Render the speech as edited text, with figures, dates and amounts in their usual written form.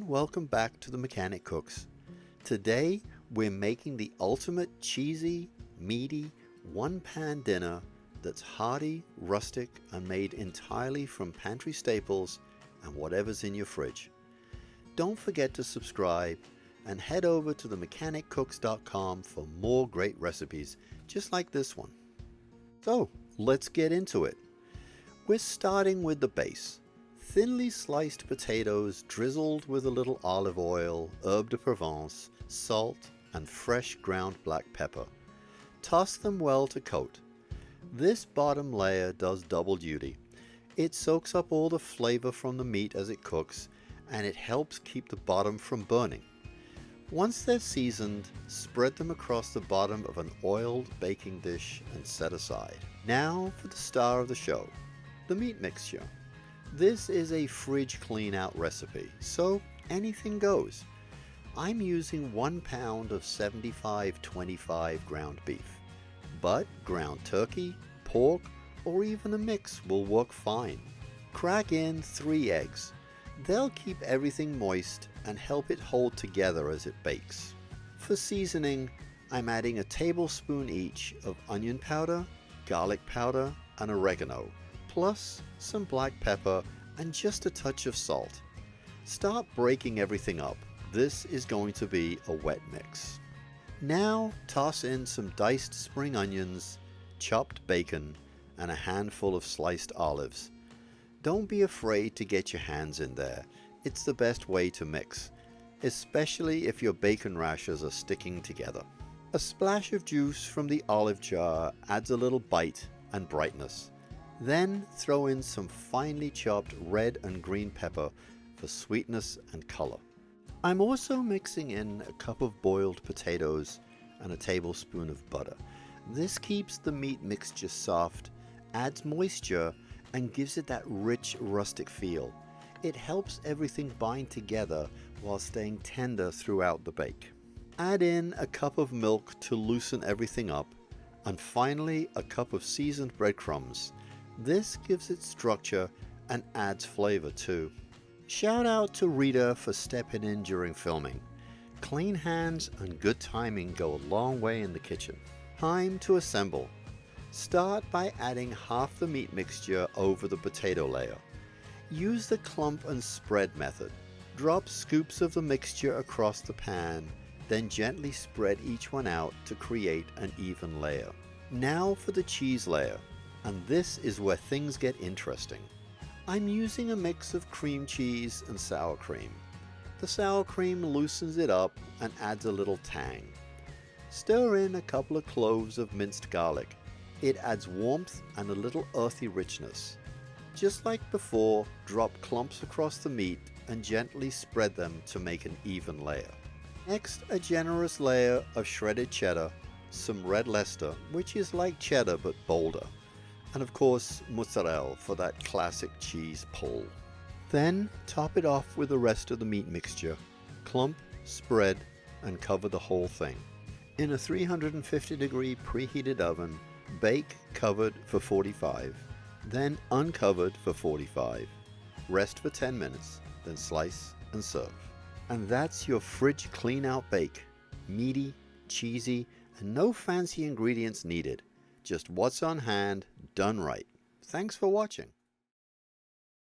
and welcome back to the Mechanic Cooks. Today we're making the ultimate cheesy, meaty, one-pan dinner that's hearty, rustic, and made entirely from pantry staples and whatever's in your fridge. Don't forget to subscribe and head over to themechaniccooks.com for more great recipes just like this one. So let's get into it. We're starting with the base. Thinly sliced potatoes drizzled with a little olive oil, herbe de Provence, salt, and fresh ground black pepper. Toss them well to coat. This bottom layer does double duty. It soaks up all the flavor from the meat as it cooks, and it helps keep the bottom from burning. Once they're seasoned, spread them across the bottom of an oiled baking dish and set aside. Now for the star of the show, the meat mixture. This is a fridge clean out recipe, so anything goes. I'm using 1 pound of 75-25 ground beef, but ground turkey, pork, or even a mix will work fine. Crack in 3 eggs. They'll keep everything moist and help it hold together as it bakes. For seasoning, I'm adding a tablespoon each of onion powder, garlic powder, and oregano, plus some black pepper and just a touch of salt. Start breaking everything up. This is going to be a wet mix. Now toss in some diced spring onions, chopped bacon, and a handful of sliced olives. Don't be afraid to get your hands in there. It's the best way to mix, especially if your bacon rashers are sticking together. A splash of juice from the olive jar adds a little bite and brightness. Then throw in some finely chopped red and green pepper for sweetness and color. I'm also mixing in a cup of boiled potatoes and a tablespoon of butter. This keeps the meat mixture soft, adds moisture, and gives it that rich rustic feel. It helps everything bind together while staying tender throughout the bake. Add in a cup of milk to loosen everything up, and finally a cup of seasoned breadcrumbs. This gives it structure and adds flavor too. Shout out to Rita for stepping in during filming. Clean hands and good timing go a long way in the kitchen. Time to assemble. Start by adding half the meat mixture over the potato layer. Use the clump and spread method. Drop scoops of the mixture across the pan, then gently spread each one out to create an even layer. Now for the cheese layer. And this is where things get interesting. I'm using a mix of cream cheese and sour cream. The sour cream loosens it up and adds a little tang. Stir in a couple of cloves of minced garlic. It adds warmth and a little earthy richness. Just like before, drop clumps across the meat and gently spread them to make an even layer. Next, a generous layer of shredded cheddar, some red Leicester, which is like cheddar but bolder, and of course mozzarella for that classic cheese pull. Then top it off with the rest of the meat mixture. Clump, spread, and cover the whole thing. In a 350-degree preheated oven, bake covered for 45, then uncovered for 45. Rest for 10 minutes, then slice and serve. And that's your fridge clean out bake. Meaty, cheesy, and no fancy ingredients needed. Just what's on hand, done right. Thanks for watching.